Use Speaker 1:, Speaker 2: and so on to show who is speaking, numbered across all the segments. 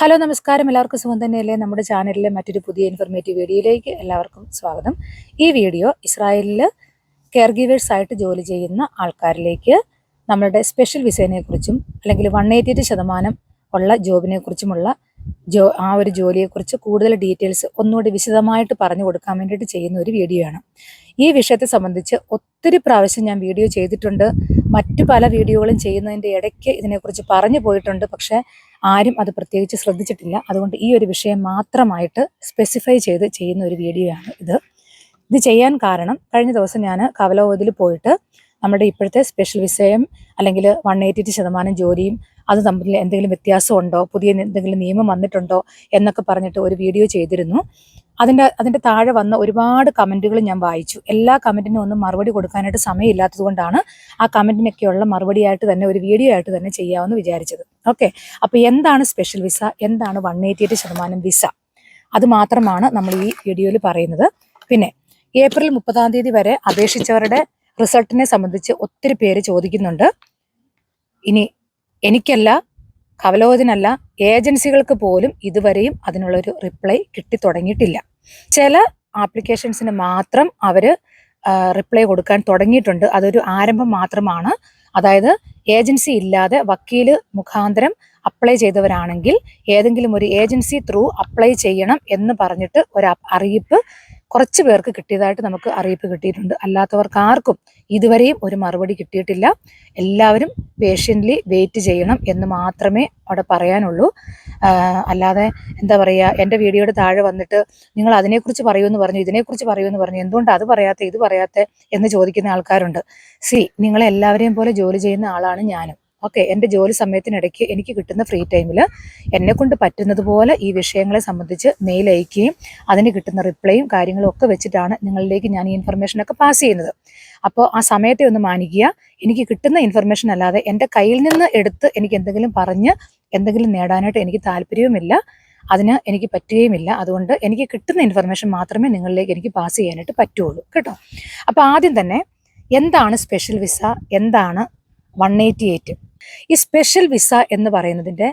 Speaker 1: Hello നമസ്കാരം, എല്ലാവർക്കും സുഖം തന്നെയല്ലേ? നമ്മുടെ ചാനലിലെ മറ്റൊരു പുതിയ ഇൻഫർമേറ്റീവ് വീഡിയോയിലേക്ക് എല്ലാവർക്കും സ്വാഗതം. ഈ വീഡിയോ ഇസ്രായേലിൽ കെയർ ഗീവേഴ്സ് ആയിട്ട് ജോലി ചെയ്യുന്ന ആൾക്കാരിലേക്ക് നമ്മളുടെ സ്പെഷ്യൽ വിസയെ കുറിച്ചും അല്ലെങ്കിൽ 188% ഉള്ള ജോബിനെ കുറിച്ചുമുള്ള ആ ഒരു ജോലിയെക്കുറിച്ച് കൂടുതൽ ഡീറ്റെയിൽസ് ഒന്നുകൂടി വിശദമായിട്ട് പറഞ്ഞു കൊടുക്കാൻ വേണ്ടിയിട്ട് ചെയ്യുന്ന ഒരു വീഡിയോ ആണ്. ഈ വിഷയത്തെ സംബന്ധിച്ച് ഒത്തിരി പ്രാവശ്യം ഞാൻ വീഡിയോ ചെയ്തിട്ടുണ്ട്. മറ്റു പല വീഡിയോകളും ചെയ്യുന്നതിൻ്റെ ഇടയ്ക്ക് ഇതിനെക്കുറിച്ച് പറഞ്ഞു പോയിട്ടുണ്ട്. പക്ഷേ ആരും അത് പ്രത്യേകിച്ച് ശ്രദ്ധിച്ചിട്ടില്ല. അതുകൊണ്ട് ഈ ഒരു വിഷയം മാത്രമായിട്ട് സ്പെസിഫൈ ചെയ്ത് ചെയ്യുന്ന ഒരു വീഡിയോ ആണ് ഇത് ചെയ്യാൻ കാരണം, കഴിഞ്ഞ ദിവസം ഞാൻ കവലോതിൽ പോയിട്ട് നമ്മുടെ ഇപ്പോഴത്തെ സ്പെഷ്യൽ വിസയും അല്ലെങ്കിൽ 188% ജോലിയും അത് തമ്മിൽ എന്തെങ്കിലും വ്യത്യാസമുണ്ടോ, പുതിയ എന്തെങ്കിലും നിയമം വന്നിട്ടുണ്ടോ എന്നൊക്കെ പറഞ്ഞിട്ട് ഒരു വീഡിയോ ചെയ്തിരുന്നു. അതിൻ്റെ താഴെ വന്ന ഒരുപാട് കമൻറ്റുകൾ ഞാൻ വായിച്ചു. എല്ലാ കമൻറ്റിനും ഒന്നും മറുപടി കൊടുക്കാനായിട്ട് സമയമില്ലാത്തത് കൊണ്ടാണ് ആ കമൻറ്റിനൊക്കെയുള്ള മറുപടിയായിട്ട് തന്നെ ഒരു വീഡിയോ ആയിട്ട് തന്നെ ചെയ്യാമെന്ന് വിചാരിച്ചത്. ഓക്കെ, അപ്പോൾ എന്താണ് സ്പെഷ്യൽ വിസ, എന്താണ് 188% വിസ, അത് മാത്രമാണ് നമ്മൾ ഈ വീഡിയോയിൽ പറയുന്നത്. പിന്നെ ഏപ്രിൽ 30 വരെ അപേക്ഷിച്ചവരുടെ റിസൾട്ടിനെ സംബന്ധിച്ച് ഒത്തിരി പേര് ചോദിക്കുന്നുണ്ട്. ഇനി എനിക്കല്ല, കവലോതിനല്ല, ഏജൻസികൾക്ക് പോലും ഇതുവരെയും അതിനുള്ളൊരു റിപ്ലൈ കിട്ടി തുടങ്ങിയിട്ടില്ല. ചില ആപ്ലിക്കേഷൻസിന് മാത്രം അവർ റിപ്ലൈ കൊടുക്കാൻ തുടങ്ങിയിട്ടുണ്ട്. അതൊരു ആരംഭം മാത്രമാണ്. അതായത് ഏജൻസി ഇല്ലാതെ വക്കീല് മുഖാന്തരം അപ്ലൈ ചെയ്തവരാണെങ്കിൽ ഏതെങ്കിലും ഒരു ഏജൻസി ത്രൂ അപ്ലൈ ചെയ്യണം എന്ന് പറഞ്ഞിട്ട് ഒരു അറിയിപ്പ് കുറച്ച് പേർക്ക് കിട്ടിയതായിട്ട് നമുക്ക് അറിയിപ്പ് കിട്ടിയിട്ടുണ്ട്. അല്ലാത്തവർക്ക് ആർക്കും ഇതുവരെയും ഒരു മറുപടി കിട്ടിയിട്ടില്ല. എല്ലാവരും പേഷ്യൻ്റ്ലി വെയിറ്റ് ചെയ്യണം എന്ന് മാത്രമേ അവിടെ പറയാനുള്ളൂ. അല്ലാതെ എന്താ പറയുക, എൻ്റെ വീഡിയോയുടെ താഴെ വന്നിട്ട് നിങ്ങൾ അതിനെക്കുറിച്ച് പറയുമെന്ന് പറഞ്ഞു, ഇതിനെക്കുറിച്ച് പറയുമെന്ന് പറഞ്ഞു, എന്തുകൊണ്ടാണ് അത് പറയാത്ത ഇത് പറയാത്ത എന്ന് ചോദിക്കുന്ന ആൾക്കാരുണ്ട്. നിങ്ങളെ എല്ലാവരെയും പോലെ ജോലി ചെയ്യുന്ന ആളാണ് ഞാനും. ഓക്കെ, എൻ്റെ ജോലി സമയത്തിനിടയ്ക്ക് എനിക്ക് കിട്ടുന്ന ഫ്രീ ടൈമിൽ എന്നെക്കൊണ്ട് പറ്റുന്നത് പോലെ ഈ വിഷയങ്ങളെ സംബന്ധിച്ച് മെയിൽ അയക്കുകയും അതിന് കിട്ടുന്ന റിപ്ലൈയും കാര്യങ്ങളും ഒക്കെ വെച്ചിട്ടാണ് നിങ്ങളിലേക്ക് ഞാൻ ഈ ഇൻഫർമേഷനൊക്കെ പാസ് ചെയ്യുന്നത്. അപ്പോൾ ആ സമയത്തെ ഒന്ന് മാനിക്കുക. എനിക്ക് കിട്ടുന്ന ഇൻഫർമേഷൻ അല്ലാതെ എൻ്റെ കയ്യിൽ നിന്ന് എടുത്ത് എനിക്ക് എന്തെങ്കിലും പറഞ്ഞ് എന്തെങ്കിലും നേടാനായിട്ട് എനിക്ക് താല്പര്യവുമില്ല, അതിന് എനിക്ക് പറ്റുകയുമില്ല. അതുകൊണ്ട് എനിക്ക് കിട്ടുന്ന ഇൻഫർമേഷൻ മാത്രമേ നിങ്ങളിലേക്ക് എനിക്ക് പാസ് ചെയ്യാനായിട്ട് പറ്റുള്ളൂ കേട്ടോ. അപ്പോൾ ആദ്യം തന്നെ എന്താണ് സ്പെഷ്യൽ വിസ, എന്താണ് 188? ഈ സ്പെഷ്യൽ വിസ എന്ന് പറയുന്നതിൻ്റെ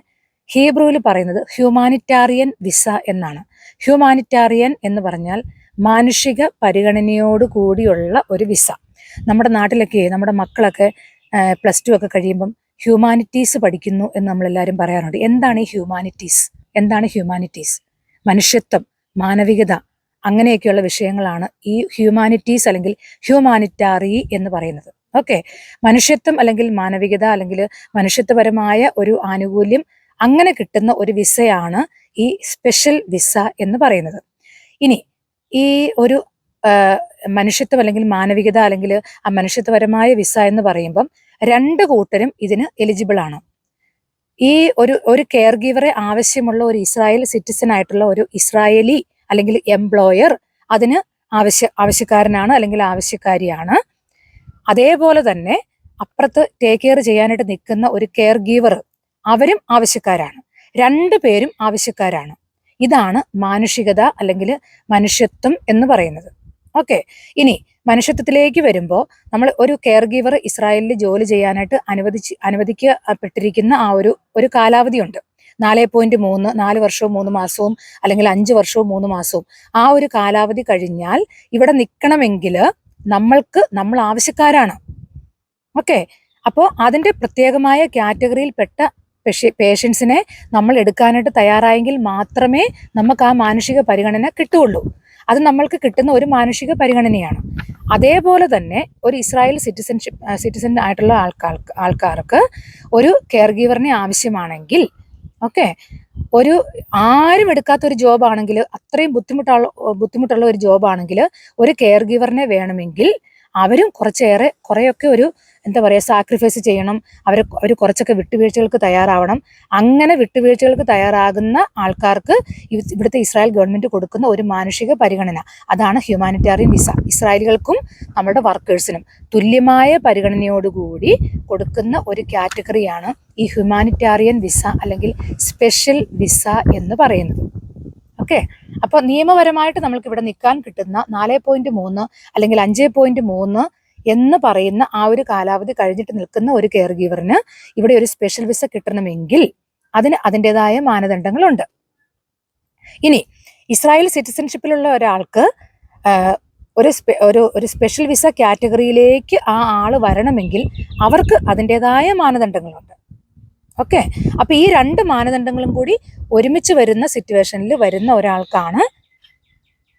Speaker 1: ഹീബ്രുവിൽ പറയുന്നത് ഹ്യൂമാനിറ്റാറിയൻ വിസ എന്നാണ്. ഹ്യൂമാനിറ്റാറിയൻ എന്ന് പറഞ്ഞാൽ മാനുഷിക പരിഗണനയോട് കൂടിയുള്ള ഒരു വിസ. നമ്മുടെ നാട്ടിലൊക്കെ നമ്മുടെ മക്കളൊക്കെ +2 ഒക്കെ കഴിയുമ്പം ഹ്യൂമാനിറ്റീസ് പഠിക്കുന്നു എന്ന് നമ്മളെല്ലാവരും പറയാറുണ്ട്. എന്താണ് ഈ ഹ്യൂമാനിറ്റീസ്? എന്താണ് ഹ്യൂമാനിറ്റീസ്? മനുഷ്യത്വം, മാനവികത, അങ്ങനെയൊക്കെയുള്ള വിഷയങ്ങളാണ് ഈ ഹ്യൂമാനിറ്റീസ് അല്ലെങ്കിൽ ഹ്യൂമാനിറ്റാറി എന്ന് പറയുന്നത്. ഓക്കെ, മനുഷ്യത്വം അല്ലെങ്കിൽ മാനവികത അല്ലെങ്കിൽ മനുഷ്യത്വപരമായ ഒരു ആനുകൂല്യം അങ്ങനെ കിട്ടുന്ന ഒരു വിസയാണ് ഈ സ്പെഷ്യൽ വിസ എന്ന് പറയുന്നത്. ഇനി ഈ ഒരു മനുഷ്യത്വം അല്ലെങ്കിൽ മാനവികത അല്ലെങ്കിൽ ആ മനുഷ്യത്വപരമായ വിസ എന്ന് പറയുമ്പം രണ്ട് കൂട്ടരും ഇതിന് എലിജിബിൾ ആണ്. ഈ ഒരു കെയർ ഗീവറെ ആവശ്യമുള്ള ഒരു ഇസ്രായേൽ സിറ്റിസൺ ആയിട്ടുള്ള ഒരു ഇസ്രായേലി അല്ലെങ്കിൽ എംപ്ലോയർ അതിന് ആവശ്യക്കാരനാണ് അല്ലെങ്കിൽ ആവശ്യക്കാരിയാണ്. അതേപോലെ തന്നെ അപ്പുറത്ത് ടേക്ക് കെയർ ചെയ്യാനായിട്ട് നിൽക്കുന്ന ഒരു കെയർ ഗീവർ, അവരും ആവശ്യക്കാരാണ്. രണ്ടുപേരും ആവശ്യക്കാരാണ്. ഇതാണ് മാനുഷികത അല്ലെങ്കിൽ മനുഷ്യത്വം എന്ന് പറയുന്നത്. ഓക്കെ, ഇനി മനുഷ്യത്വത്തിലേക്ക് വരുമ്പോൾ നമ്മൾ ഒരു കെയർ ഗീവർ ഇസ്രായേലിൽ ജോലി ചെയ്യാനായിട്ട് അനുവദിക്കപ്പെട്ടിരിക്കുന്ന ആ ഒരു കാലാവധിയുണ്ട്. 4.3 4 വർഷവും 3 മാസവും അല്ലെങ്കിൽ 5 വർഷവും 3 മാസവും. ആ ഒരു കാലാവധി കഴിഞ്ഞാൽ ഇവിടെ നിൽക്കണമെങ്കിൽ നമ്മൾ ആവശ്യക്കാരാണ്. ഓക്കെ, അപ്പോൾ അതിൻ്റെ പ്രത്യേകമായ കാറ്റഗറിയിൽപ്പെട്ട പേഷ്യൻസിനെ നമ്മൾ എടുക്കാനായിട്ട് തയ്യാറായെങ്കിൽ മാത്രമേ നമുക്ക് ആ മാനുഷിക പരിഗണന കിട്ടുകയുള്ളൂ. അത് നമ്മൾക്ക് കിട്ടുന്ന ഒരു മാനുഷിക പരിഗണനയാണ്. അതേപോലെ തന്നെ ഒരു ഇസ്രായേൽ സിറ്റിസൺ ആയിട്ടുള്ള ആൾക്കാർക്ക് ഒരു കെയർ ഗീവറിനെ ആവശ്യമാണെങ്കിൽ, ഓക്കെ, ആരും എടുക്കാത്ത ഒരു ജോബാണെങ്കിൽ, അത്രയും ബുദ്ധിമുട്ടുള്ള ഒരു ജോബാണെങ്കിൽ ഒരു കെയർ ഗീവറിനെ വേണമെങ്കിൽ അവരും കുറേയൊക്കെ ഒരു എന്താ പറയുക സാക്രിഫൈസ് ചെയ്യണം. അവർ കുറച്ചൊക്കെ വിട്ടുവീഴ്ചകൾക്ക് തയ്യാറാവണം. അങ്ങനെ വിട്ടുവീഴ്ചകൾക്ക് തയ്യാറാകുന്ന ആൾക്കാർക്ക് ഇവിടുത്തെ ഇസ്രായേൽ ഗവൺമെന്റ് കൊടുക്കുന്ന ഒരു മാനുഷിക പരിഗണന, അതാണ് ഹ്യൂമാനിറ്റാറിയൻ വിസ. ഇസ്രായേലികൾക്കും നമ്മുടെ വർക്കേഴ്സിനും തുല്യമായ പരിഗണനയോടുകൂടി കൊടുക്കുന്ന ഒരു കാറ്റഗറിയാണ് ഈ ഹ്യൂമാനിറ്റാറിയൻ വിസ അല്ലെങ്കിൽ സ്പെഷ്യൽ വിസ എന്ന് പറയുന്നത്. ഓക്കെ, അപ്പോൾ നിയമപരമായിട്ട് നമ്മൾക്ക് ഇവിടെ നിൽക്കാൻ കിട്ടുന്ന 4.3 അല്ലെങ്കിൽ 5.3 എന്ന് പറയുന്ന ആ ഒരു കാലാവധി കഴിഞ്ഞിട്ട് നിൽക്കുന്ന ഒരു കെയർ ഗീവറിന് ഇവിടെ ഒരു സ്പെഷ്യൽ വിസ കിട്ടണമെങ്കിൽ അതിന് അതിൻ്റെതായ മാനദണ്ഡങ്ങളുണ്ട്. ഇനി ഇസ്രായേൽ സിറ്റിസൺഷിപ്പിലുള്ള ഒരാൾക്ക് ഒരു സ്പെഷ്യൽ വിസ കാറ്റഗറിയിലേക്ക് ആ ആള് വരണമെങ്കിൽ അവർക്ക് അതിൻ്റെതായ മാനദണ്ഡങ്ങളുണ്ട്. ഓക്കെ, അപ്പൊ ഈ രണ്ട് മാനദണ്ഡങ്ങളും കൂടി ഒരുമിച്ച് വരുന്ന സിറ്റുവേഷനിൽ വരുന്ന ഒരാൾക്കാണ്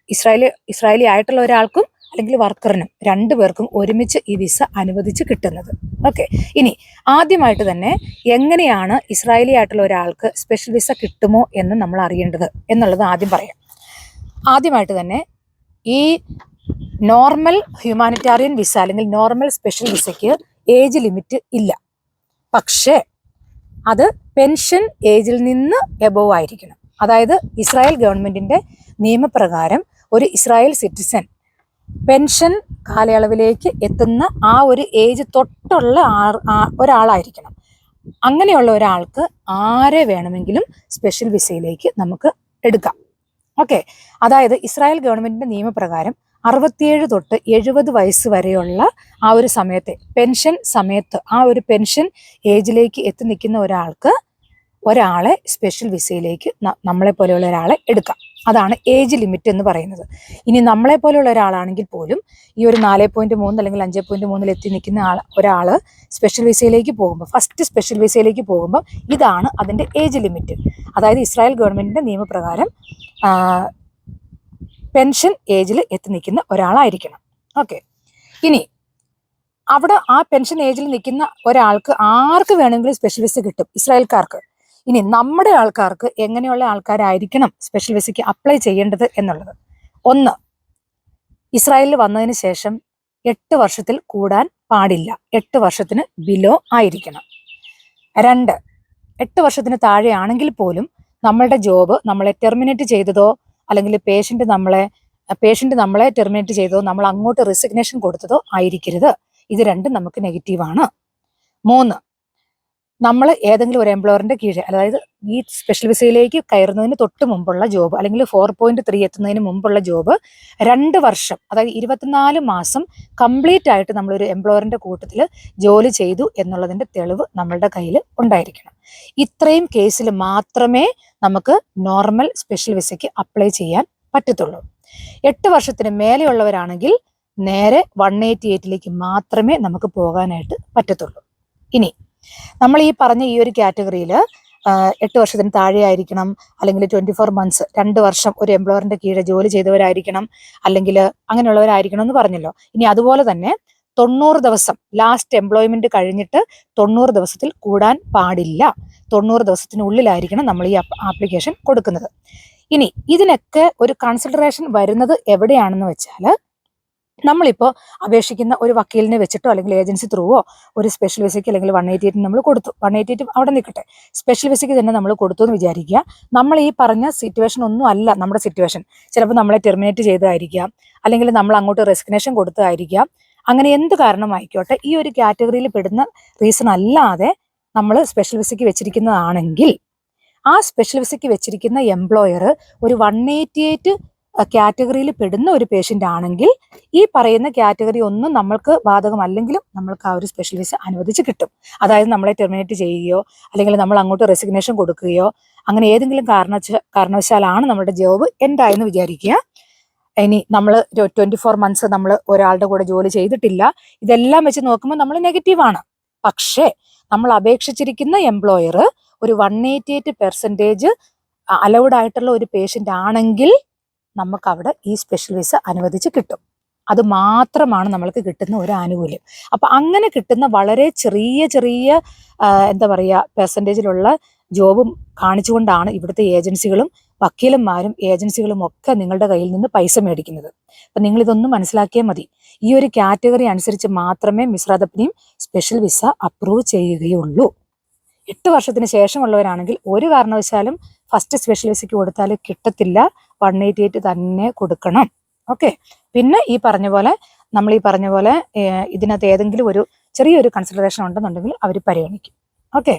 Speaker 1: ഇസ്രായേലി ആയിട്ടുള്ള ഒരാൾക്കും അല്ലെങ്കിൽ വർക്കറിനും രണ്ടുപേർക്കും ഒരുമിച്ച് ഈ വിസ അനുവദിച്ച് കിട്ടുന്നത്. ഓക്കെ, ഇനി ആദ്യമായിട്ട് തന്നെ എങ്ങനെയാണ് ഇസ്രായേലി ആയിട്ടുള്ള ഒരാൾക്ക് സ്പെഷ്യൽ വിസ കിട്ടുമോ എന്ന് നമ്മൾ അറിയേണ്ടത് എന്നുള്ളത് ആദ്യം പറയാം. ആദ്യമായിട്ട് തന്നെ ഈ നോർമൽ ഹ്യൂമാനിറ്റാറിയൻ വിസ അല്ലെങ്കിൽ നോർമൽ സ്പെഷ്യൽ വിസയ്ക്ക് ഏജ് ലിമിറ്റ് ഇല്ല. പക്ഷേ അത് പെൻഷൻ ഏജിൽ നിന്ന് എബോവ് ആയിരിക്കണം. അതായത് ഇസ്രായേൽ ഗവൺമെന്റിന്റെ നിയമപ്രകാരം ഒരു ഇസ്രായേൽ സിറ്റിസൺ പെൻഷൻ കാലയളവിലേക്ക് എത്തുന്ന ആ ഒരു ഏജ് തൊട്ടുള്ള ഒരാളായിരിക്കണം. അങ്ങനെയുള്ള ഒരാൾക്ക് ആരെ വേണമെങ്കിലും സ്പെഷ്യൽ വിസയിലേക്ക് നമുക്ക് എടുക്കാം. ഓക്കെ, അതായത് ഇസ്രായേൽ ഗവൺമെന്റിന്റെ നിയമപ്രകാരം 67 തൊട്ട് 70 വയസ്സ് വരെയുള്ള ആ ഒരു സമയത്തെ പെൻഷൻ സമയത്ത് ആ ഒരു പെൻഷൻ ഏജിലേക്ക് എത്തി നിൽക്കുന്ന ഒരാളെ സ്പെഷ്യൽ വിസയിലേക്ക് നമ്മളെ പോലെയുള്ള ഒരാളെ എടുക്കാം. അതാണ് ഏജ് ലിമിറ്റ് എന്ന് പറയുന്നത്. ഇനി നമ്മളെ പോലെയുള്ള ഒരാളാണെങ്കിൽ പോലും ഈ ഒരു 4.3 അല്ലെങ്കിൽ 5.3 എത്തി നിൽക്കുന്ന ഒരാള് സ്പെഷ്യൽ വിസയിലേക്ക് പോകുമ്പോൾ, ഫസ്റ്റ് സ്പെഷ്യൽ വിസയിലേക്ക് പോകുമ്പോൾ ഇതാണ് അതിന്റെ ഏജ് ലിമിറ്റ്. അതായത് ഇസ്രായേൽ ഗവൺമെന്റിന്റെ നിയമപ്രകാരം പെൻഷൻ ഏജിൽ എത്തി നിൽക്കുന്ന ഒരാളായിരിക്കണം. ഓക്കെ, ഇനി അവിടെ ആ പെൻഷൻ ഏജിൽ നിൽക്കുന്ന ഒരാൾക്ക് ആർക്ക് വേണമെങ്കിലും സ്പെഷ്യൽ വിസ കിട്ടും, ഇസ്രായേൽക്കാർക്ക്. ഇനി നമ്മുടെ ആൾക്കാർക്ക് എങ്ങനെയുള്ള ആൾക്കാരായിരിക്കണം സ്പെഷ്യൽ വിസയ്ക്ക് അപ്ലൈ ചെയ്യേണ്ടത് എന്നുള്ളത്. 1, ഇസ്രായേലിൽ വന്നതിന് ശേഷം 8 വർഷത്തിൽ കൂടാൻ പാടില്ല, 8 വർഷത്തിന് ബിലോ ആയിരിക്കണം. 2, 8 വർഷത്തിന് താഴെ ആണെങ്കിൽ പോലും നമ്മളുടെ ജോബ് നമ്മളെ ടെർമിനേറ്റ് ചെയ്തതോ അല്ലെങ്കിൽ പേഷ്യന്റ് നമ്മളെ ടെർമിനേറ്റ് ചെയ്തതോ നമ്മൾ അങ്ങോട്ട് റെസിഗ്നേഷൻ കൊടുത്തതോ ആയിരിക്കരുത്. ഇത് രണ്ടും നമുക്ക് നെഗറ്റീവാണ്. 3, നമ്മൾ ഏതെങ്കിലും ഒരു എംപ്ലോയറിന്റെ കീഴിൽ, അതായത് ഈ സ്പെഷ്യൽ വിസയിലേക്ക് കയറുന്നതിന് തൊട്ട് മുമ്പുള്ള ജോബ് അല്ലെങ്കിൽ 4.3 എത്തുന്നതിന് മുമ്പുള്ള ജോബ് 2 വർഷം, അതായത് 24 മാസം കംപ്ലീറ്റ് ആയിട്ട് നമ്മളൊരു എംപ്ലോയറിന്റെ കൂട്ടത്തിൽ ജോലി ചെയ്തു എന്നുള്ളതിന്റെ തെളിവ് നമ്മളുടെ കയ്യിൽ ഉണ്ടായിരിക്കണം. ഇത്രയും കേസിൽ മാത്രമേ നമുക്ക് നോർമൽ സ്പെഷ്യൽ വിസയ്ക്ക് അപ്ലൈ ചെയ്യാൻ പറ്റത്തുള്ളൂ. 8 വർഷത്തിന് മേലെയുള്ളവരാണെങ്കിൽ നേരെ 188 മാത്രമേ നമുക്ക് പോകാനായിട്ട് പറ്റത്തുള്ളൂ. ഇനി നമ്മൾ ഈ പറഞ്ഞ ഈ ഒരു കാറ്റഗറിയിൽ 8 വർഷത്തിന് താഴെ ആയിരിക്കണം, അല്ലെങ്കിൽ 24 മന്ത്സ് 2 വർഷം ഒരു എംപ്ലോയറിന്റെ കീഴിൽ ജോലി ചെയ്തവരായിരിക്കണം, അല്ലെങ്കിൽ അങ്ങനെയുള്ളവരായിരിക്കണം എന്ന് പറഞ്ഞല്ലോ. ഇനി അതുപോലെ തന്നെ 90 ദിവസം ലാസ്റ്റ് എംപ്ലോയ്മെന്റ് കഴിഞ്ഞിട്ട് 90 ദിവസത്തിൽ കൂടാൻ പാടില്ല. 90 ദിവസത്തിനുള്ളിലായിരിക്കണം നമ്മൾ ഈ ആപ്ലിക്കേഷൻ കൊടുക്കുന്നത്. ഇനി ഇതിനൊക്കെ ഒരു കൺസിഡറേഷൻ വരുന്നത് എവിടെയാണെന്ന് വെച്ചാൽ, നമ്മളിപ്പോൾ അപേക്ഷിക്കുന്ന ഒരു വക്കീലിനെ വെച്ചിട്ടോ അല്ലെങ്കിൽ ഏജൻസി ത്രൂവോ ഒരു സ്പെഷ്യൽ വിസയ്ക്ക് അല്ലെങ്കിൽ 188 നമ്മൾ കൊടുത്തു, 188 അവിടെ നിൽക്കട്ടെ, സ്പെഷ്യൽ വിസയ്ക്ക് തന്നെ നമ്മൾ കൊടുത്തു എന്ന് വിചാരിക്കുക. നമ്മൾ ഈ പറഞ്ഞ സിറ്റുവേഷൻ ഒന്നും അല്ല നമ്മുടെ സിറ്റുവേഷൻ. ചിലപ്പോൾ നമ്മളെ ടെർമിനേറ്റ് ചെയ്തതായിരിക്കാം, അല്ലെങ്കിൽ നമ്മൾ അങ്ങോട്ട് റെസിഗ്നേഷൻ കൊടുത്തതായിരിക്കാം. അങ്ങനെ എന്ത് കാരണമായിക്കോട്ടെ, ഈ ഒരു കാറ്റഗറിയിൽ പെടുന്ന റീസൺ അല്ലാതെ നമ്മൾ സ്പെഷ്യൽ വിസയ്ക്ക് വെച്ചിരിക്കുന്നതാണെങ്കിൽ, ആ സ്പെഷ്യൽ വിസയ്ക്ക് വെച്ചിരിക്കുന്ന എംപ്ലോയർ ഒരു 188 കാറ്റഗറിയിൽ പെടുന്ന ഒരു പേഷ്യൻ്റ് ആണെങ്കിൽ ഈ പറയുന്ന കാറ്റഗറി ഒന്നും നമ്മൾക്ക് ബാധകമല്ലെങ്കിലും നമ്മൾക്ക് ആ ഒരു സ്പെഷ്യൽ വിസ അനുവദിച്ച് കിട്ടും. അതായത് നമ്മളെ ടെർമിനേറ്റ് ചെയ്യുകയോ അല്ലെങ്കിൽ നമ്മൾ അങ്ങോട്ട് റെസിഗ്നേഷൻ കൊടുക്കുകയോ അങ്ങനെ ഏതെങ്കിലും കാരണവശാലാണ് നമ്മുടെ ജോബ് എൻഡായെന്ന് വിചാരിക്കുക. ഇനി നമ്മൾ 24 മന്ത്സ് നമ്മൾ ഒരാളുടെ കൂടെ ജോലി ചെയ്തിട്ടില്ല, ഇതെല്ലാം വെച്ച് നോക്കുമ്പോൾ നമ്മൾ നെഗറ്റീവാണ്. പക്ഷേ നമ്മൾ അപേക്ഷിച്ചിരിക്കുന്ന എംപ്ലോയർ ഒരു 188% അലൗഡ് ആയിട്ടുള്ള ഒരു പേഷ്യൻ്റ് ആണെങ്കിൽ നമുക്ക് അവിടെ ഈ സ്പെഷ്യൽ വിസ അനുവദിച്ച് കിട്ടും. അത് മാത്രമാണ് നമ്മൾക്ക് കിട്ടുന്ന ഒരു ആനുകൂല്യം. അപ്പൊ അങ്ങനെ കിട്ടുന്ന വളരെ ചെറിയ എന്താ പറയുക പെർസെൻറ്റേജിലുള്ള ജോബും കാണിച്ചുകൊണ്ടാണ് ഇവിടുത്തെ ഏജൻസികളും വക്കീലന്മാരും ഏജൻസികളും ഒക്കെ നിങ്ങളുടെ കയ്യിൽ നിന്ന് പൈസ മേടിക്കുന്നത്. അപ്പൊ നിങ്ങൾ ഇതൊന്നും മനസ്സിലാക്കിയാൽ മതി. ഈ ഒരു കാറ്റഗറി അനുസരിച്ച് മാത്രമേ മിസ്രാദപ്പിനെയും സ്പെഷ്യൽ വിസ അപ്രൂവ് ചെയ്യുകയുള്ളൂ. 8 വർഷത്തിന് ശേഷമുള്ളവരാണെങ്കിൽ ഒരു കാരണവശാലും ഫസ്റ്റ് സ്പെഷ്യൽ വിസയ്ക്ക് കൊടുത്താൽ കിട്ടത്തില്ല, 188 തന്നെ കൊടുക്കണം. ഓക്കെ, പിന്നെ നമ്മൾ ഈ പറഞ്ഞ പോലെ ഇതിനകത്ത് ഏതെങ്കിലും ഒരു ചെറിയൊരു കൺസിഡറേഷൻ ഉണ്ടെന്നുണ്ടെങ്കിൽ അവർ പരിഗണിക്കും. ഓക്കെ,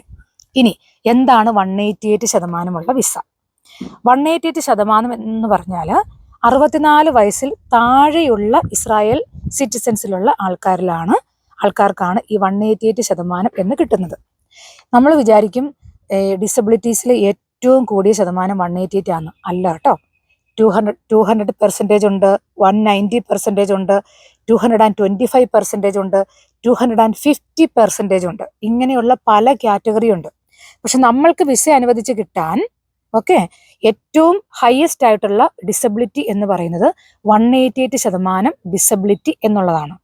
Speaker 1: ഇനി എന്താണ് 188% വിസ? 188% എന്ന് പറഞ്ഞാൽ 64 വയസ്സിൽ താഴെയുള്ള ഇസ്രായേൽ സിറ്റിസൺസിലുള്ള ആൾക്കാർക്കാണ് ഈ 188% എന്ന് കിട്ടുന്നത്. നമ്മൾ വിചാരിക്കും ഡിസബിലിറ്റീസിൽ ഏറ്റവും കൂടിയ ശതമാനം 188 ആണ്. അല്ല കേട്ടോ. 200% ഉണ്ട്, 190% ഉണ്ട്, 225% ഉണ്ട്, 250% ഉണ്ട്. ഇങ്ങനെയുള്ള പല കാറ്റഗറി ഉണ്ട്. പക്ഷെ നമ്മൾക്ക് വിസ അനുവദിച്ച് കിട്ടാൻ ഏറ്റവും ഹയസ്റ്റ് ആയിട്ടുള്ള ഡിസബിലിറ്റി എന്ന് പറയുന്നത് 188% ഡിസബിലിറ്റി എന്നുള്ളതാണ്.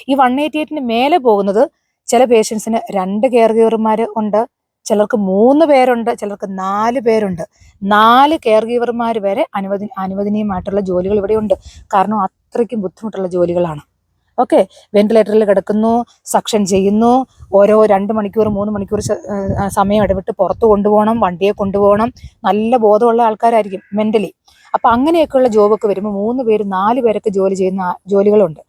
Speaker 1: ഈ 188 മേലെ പോകുന്നത് ചില പേഷ്യൻസിന് 2 കെയർ ഗീവർമാർ ഉണ്ട്, ചിലർക്ക് 3 പേരുണ്ട്, ചിലർക്ക് 4 പേരുണ്ട്. 4 കെയർ ഗീവർമാർ വരെ അനുവദനീയമായിട്ടുള്ള ജോലികൾ ഇവിടെ ഉണ്ട്. കാരണം അത്രയ്ക്കും ബുദ്ധിമുട്ടുള്ള ജോലികളാണ്. വെന്റിലേറ്ററിൽ കിടക്കുന്നു, സക്ഷൻ ചെയ്യുന്നു, ഓരോ 2 മണിക്കൂർ 3 മണിക്കൂർ സമയം ഇടവിട്ട് പുറത്ത് കൊണ്ടുപോകണം, വണ്ടിയെ കൊണ്ടുപോകണം. നല്ല ബോധമുള്ള ആൾക്കാരായിരിക്കും മെന്റലി. അപ്പൊ അങ്ങനെയൊക്കെയുള്ള ജോബൊക്കെ വരുമ്പോൾ 3 പേര് 4 പേരൊക്കെ ജോലി ചെയ്യുന്ന ജോലികളുണ്ട്.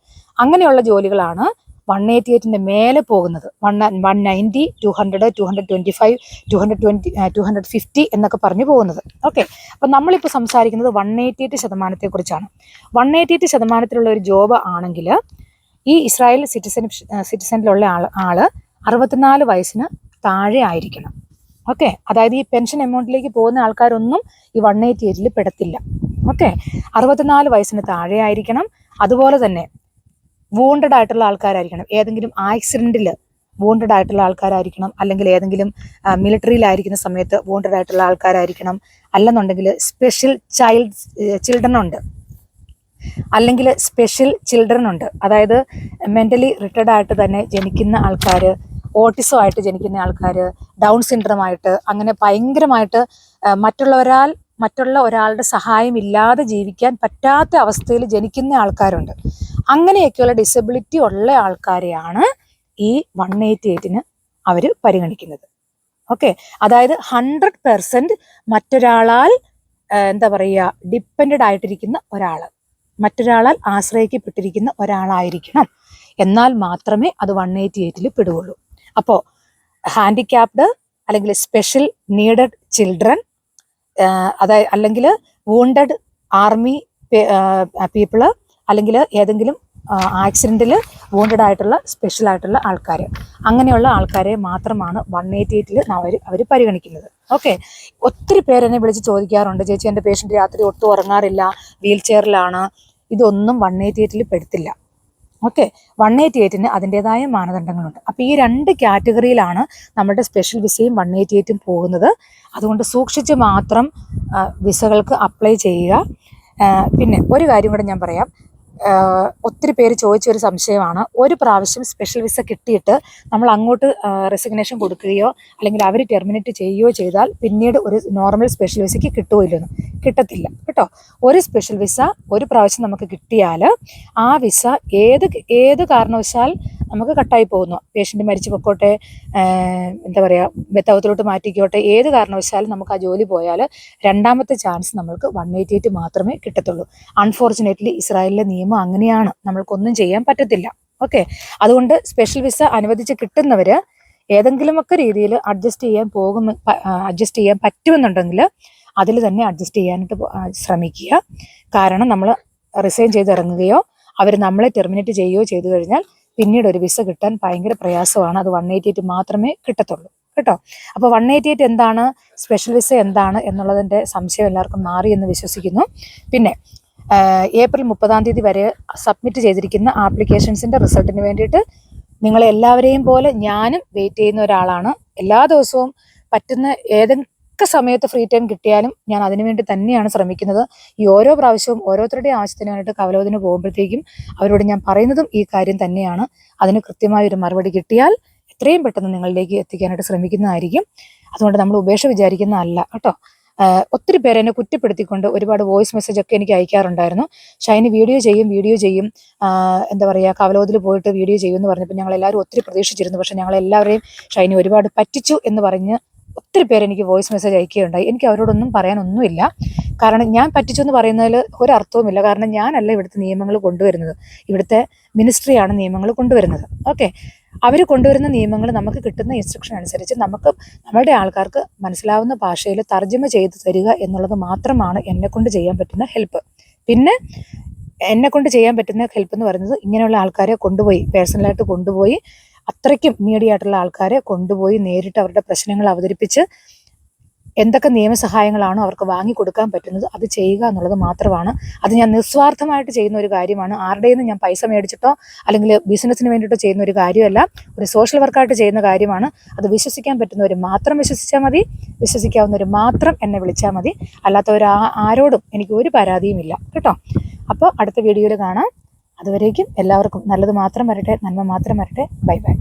Speaker 1: അങ്ങനെയുള്ള ജോലികളാണ് 188 മേലെ പോകുന്നത്. 190, 200, 225, 250 എന്നൊക്കെ പറഞ്ഞു പോകുന്നത്. അപ്പൊ നമ്മളിപ്പോൾ സംസാരിക്കുന്നത് 188% കുറിച്ചാണ്. 188% ഒരു ജോബ് ആണെങ്കിൽ ഈ ഇസ്രായേൽ സിറ്റിസണിലുള്ള ആള് 64 വയസ്സിന് താഴെ ആയിരിക്കണം. അതായത് ഈ പെൻഷൻ എമൗണ്ടിലേക്ക് പോകുന്ന ആൾക്കാരൊന്നും ഈ 188 പെടത്തില്ല. 64 വയസ്സിന് താഴെ ആയിരിക്കണം. അതുപോലെ തന്നെ വൂണ്ടഡ് ആയിട്ടുള്ള ആൾക്കാരായിരിക്കണം. ഏതെങ്കിലും ആക്സിഡന്റിൽ വൂണ്ടഡ് ആയിട്ടുള്ള ആൾക്കാരായിരിക്കണം, അല്ലെങ്കിൽ ഏതെങ്കിലും മിലിറ്ററിയിലായിരിക്കുന്ന സമയത്ത് വൂണ്ടഡ് ആയിട്ടുള്ള ആൾക്കാരായിരിക്കണം. അല്ലെന്നുണ്ടെങ്കിൽ സ്പെഷ്യൽ ചിൽഡ്രൻ ഉണ്ട്, അല്ലെങ്കിൽ സ്പെഷ്യൽ ചിൽഡ്രൻ ഉണ്ട്. അതായത് മെന്റലി റിട്ടയർഡ് ആയിട്ട് തന്നെ ജനിക്കുന്ന ആൾക്കാർ, ഓട്ടിസം ആയിട്ട് ജനിക്കുന്ന ആൾക്കാർ, ഡൗൺ സിൻഡ്രം ആയിട്ട്, അങ്ങനെ ഭയങ്കരമായിട്ട് മറ്റുള്ള ഒരാളുടെ സഹായം ഇല്ലാതെ ജീവിക്കാൻ പറ്റാത്ത അവസ്ഥയിൽ ജനിക്കുന്ന ആൾക്കാരുണ്ട്. അങ്ങനെയൊക്കെയുള്ള ഡിസബിലിറ്റി ഉള്ള ആൾക്കാരെയാണ് ഈ 188 അവർ പരിഗണിക്കുന്നത്. അതായത് 100% മറ്റൊരാളാൽ ഡിപ്പെൻഡഡ് ആയിട്ടിരിക്കുന്ന മറ്റൊരാളാൽ ആശ്രയിക്കപ്പെട്ടിരിക്കുന്ന ഒരാളായിരിക്കണം. എന്നാൽ മാത്രമേ അത് 188 പെടുകയുള്ളൂ. അപ്പോൾ ഹാൻഡിക്യാപ്ഡ്, അല്ലെങ്കിൽ സ്പെഷ്യൽ നീഡഡ് ചിൽഡ്രൻ, അതായത് അല്ലെങ്കിൽ വൂണ്ടഡ് ആർമി പീപ്പിള്, അല്ലെങ്കിൽ ഏതെങ്കിലും ആക്സിഡന്റിൽ വൂണ്ടഡ് ആയിട്ടുള്ള സ്പെഷ്യൽ ആയിട്ടുള്ള ആൾക്കാർ, അങ്ങനെയുള്ള ആൾക്കാരെ മാത്രമാണ് 188 അവർ പരിഗണിക്കുന്നത്. ഒത്തിരി പേരെന്നെ വിളിച്ച് ചോദിക്കാറുണ്ട്, ചേച്ചി എൻ്റെ പേഷ്യൻ്റ് രാത്രി ഒട്ടും ഉറങ്ങാറില്ല, വീൽ ചെയറിലാണ്. ഇതൊന്നും 188 പെടുത്തില്ല. 188 അതിൻ്റെതായ മാനദണ്ഡങ്ങളുണ്ട്. അപ്പോൾ ഈ 2 കാറ്റഗറിയിലാണ് നമ്മുടെ സ്പെഷ്യൽ വിസയും 188 പോകുന്നത്. അതുകൊണ്ട് സൂക്ഷിച്ച് മാത്രം വിസകൾക്ക് അപ്ലൈ ചെയ്യുക. പിന്നെ ഒരു കാര്യം കൂടെ ഞാൻ പറയാം. ഒത്തിരി പേര് ചോദിച്ചൊരു സംശയമാണ്, ഒരു പ്രാവശ്യം സ്പെഷ്യൽ വിസ കിട്ടിയിട്ട് നമ്മൾ അങ്ങോട്ട് റെസിഗ്നേഷൻ കൊടുക്കുകയോ അല്ലെങ്കിൽ അവർ ടെർമിനേറ്റ് ചെയ്യുകയോ ചെയ്താൽ പിന്നീട് ഒരു നോർമൽ സ്പെഷ്യൽ വിസയ്ക്ക് കിട്ടുമോ ഇല്ലെന്ന്. കിട്ടത്തില്ല കേട്ടോ. ഒരു സ്പെഷ്യൽ വിസ ഒരു പ്രാവശ്യം നമുക്ക് കിട്ടിയാൽ ആ വിസ ഏത് കാരണവശാൽ നമുക്ക് കട്ടായി പോകുന്നു, പേഷ്യൻ്റ് മരിച്ചു പൊക്കോട്ടെ, ബത്തവത്തിലോട്ട് മാറ്റിക്കോട്ടെ, ഏത് കാരണവശാലും നമുക്ക് ആ ജോലി പോയാൽ രണ്ടാമത്തെ ചാൻസ് നമ്മൾക്ക് 188 മാത്രമേ കിട്ടത്തുള്ളൂ. അൺഫോർച്ചുനേറ്റ്ലി ഇസ്രായേലിലെ നിയമം അങ്ങനെയാണ്, നമ്മൾക്കൊന്നും ചെയ്യാൻ പറ്റത്തില്ല. അതുകൊണ്ട് സ്പെഷ്യൽ വിസ അനുവദിച്ച് കിട്ടുന്നവർ ഏതെങ്കിലുമൊക്കെ രീതിയിൽ അഡ്ജസ്റ്റ് ചെയ്യാൻ പറ്റുമെന്നുണ്ടെങ്കിൽ അതിൽ തന്നെ അഡ്ജസ്റ്റ് ചെയ്യാനായിട്ട് ശ്രമിക്കുക. കാരണം നമ്മൾ റിസൈൻ ചെയ്തിറങ്ങുകയോ അവർ നമ്മളെ ടെർമിനേറ്റ് ചെയ്യുകയോ ചെയ്തു കഴിഞ്ഞാൽ പിന്നീട് ഒരു വിസ കിട്ടാൻ ഭയങ്കര പ്രയാസമാണ്. അത് 188 മാത്രമേ കിട്ടത്തുള്ളൂ കേട്ടോ. അപ്പോൾ 188 എന്താണ്, സ്പെഷ്യൽ വിസ എന്താണ് എന്നുള്ളതിൻ്റെ സംശയം എല്ലാവർക്കും മാറി എന്ന് വിശ്വസിക്കുന്നു. പിന്നെ ഏപ്രിൽ 30 വരെ സബ്മിറ്റ് ചെയ്തിരിക്കുന്ന ആപ്ലിക്കേഷൻസിൻ്റെ റിസൾട്ടിന് വേണ്ടിയിട്ട് നിങ്ങളെ എല്ലാവരെയും പോലെ ഞാനും വെയിറ്റ് ചെയ്യുന്ന ഒരാളാണ്. എല്ലാ ദിവസവും പറ്റുന്ന ഏതൊക്കെ സമയത്ത് ഫ്രീ ടൈം കിട്ടിയാലും ഞാൻ അതിനുവേണ്ടി തന്നെയാണ് ശ്രമിക്കുന്നത്. ഈ ഓരോ പ്രാവശ്യവും ഓരോരുത്തരുടെയും ആവശ്യത്തിന് വേണ്ടിയിട്ട് കവലോതിന് പോകുമ്പോഴത്തേക്കും അവരോട് ഞാൻ പറയുന്നതും ഈ കാര്യം തന്നെയാണ്. അതിന് കൃത്യമായൊരു മറുപടി കിട്ടിയാൽ എത്രയും പെട്ടെന്ന് നിങ്ങളിലേക്ക് എത്തിക്കാനായിട്ട് ശ്രമിക്കുന്നതായിരിക്കും. അതുകൊണ്ട് നമ്മൾ ഉപേക്ഷ വിചാരിക്കുന്നതല്ല കേട്ടോ. ഒത്തിരി പേര് എന്നെ കുറ്റപ്പെടുത്തിക്കൊണ്ട് ഒരുപാട് വോയിസ് മെസ്സേജ് ഒക്കെ എനിക്ക് അയക്കാറുണ്ടായിരുന്നു. ഷൈനി വീഡിയോ ചെയ്യും കവലോതിൽ പോയിട്ട് വീഡിയോ ചെയ്യും എന്ന് പറഞ്ഞപ്പോൾ ഞങ്ങൾ എല്ലാവരും ഒത്തിരി പ്രതീക്ഷിച്ചിരുന്നു. പക്ഷെ ഞങ്ങളെല്ലാവരെയും ഷൈനി ഒരുപാട് പറ്റിച്ചു എന്ന് പറഞ്ഞ് ഒത്തിരി പേര് എനിക്ക് വോയിസ് മെസ്സേജ് അയക്കുകയുണ്ടായി. എനിക്ക് അവരോടൊന്നും പറയാനൊന്നുമില്ല. കാരണം ഞാൻ പറ്റിച്ചു എന്ന് പറയുന്നതിൽ ഒരർത്ഥവുമില്ല. കാരണം ഞാനല്ല ഇവിടുത്തെ നിയമങ്ങൾ കൊണ്ടുവരുന്നത്, ഇവിടുത്തെ മിനിസ്ട്രിയാണ് നിയമങ്ങൾ കൊണ്ടുവരുന്നത്. അവർ കൊണ്ടുവരുന്ന നിയമങ്ങൾ നമുക്ക് കിട്ടുന്ന ഇൻസ്ട്രക്ഷൻ അനുസരിച്ച് നമ്മളുടെ ആൾക്കാർക്ക് മനസ്സിലാവുന്ന ഭാഷയിൽ തർജ്ജമ ചെയ്ത് തരിക എന്നുള്ളത് മാത്രമാണ് എന്നെക്കൊണ്ട് ചെയ്യാൻ പറ്റുന്ന ഹെൽപ്പ്. പിന്നെ എന്നെക്കൊണ്ട് ചെയ്യാൻ പറ്റുന്ന ഹെൽപ്പ് എന്ന് പറയുന്നത് ഇങ്ങനെയുള്ള ആൾക്കാരെ പേഴ്സണലായിട്ട് കൊണ്ടുപോയി അത്രയ്ക്കും നീഡിയായിട്ടുള്ള ആൾക്കാരെ കൊണ്ടുപോയി നേരിട്ട് അവരുടെ പ്രശ്നങ്ങൾ അവതരിപ്പിച്ച് എന്തൊക്കെ നിയമസഹായങ്ങളാണോ അവർക്ക് വാങ്ങിക്കൊടുക്കാൻ പറ്റുന്നത് അത് ചെയ്യുക എന്നുള്ളത് മാത്രമാണ്. അത് ഞാൻ നിസ്വാർത്ഥമായിട്ട് ചെയ്യുന്ന ഒരു കാര്യമാണ്. ആരുടെയും ഞാൻ പൈസ മേടിച്ചിട്ടോ അല്ലെങ്കിൽ ബിസിനസ്സിന് വേണ്ടിയിട്ടോ ചെയ്യുന്ന ഒരു കാര്യമല്ല. ഒരു സോഷ്യൽ വർക്കായിട്ട് ചെയ്യുന്ന കാര്യമാണ്. അത് വിശ്വസിക്കാൻ പറ്റുന്നവർ മാത്രം വിശ്വസിച്ചാൽ മതി, വിശ്വസിക്കാവുന്നവർ മാത്രം എന്നെ വിളിച്ചാൽ മതി. അല്ലാത്തവർ ആരോടും എനിക്ക് ഒരു പരാതിയുമില്ല കേട്ടോ. അപ്പോൾ അടുത്ത വീഡിയോയിൽ കാണാം. അതുവരേക്കും എല്ലാവർക്കും നല്ലത് മാത്രം വരട്ടെ, നന്മ മാത്രം വരട്ടെ. Bye bye.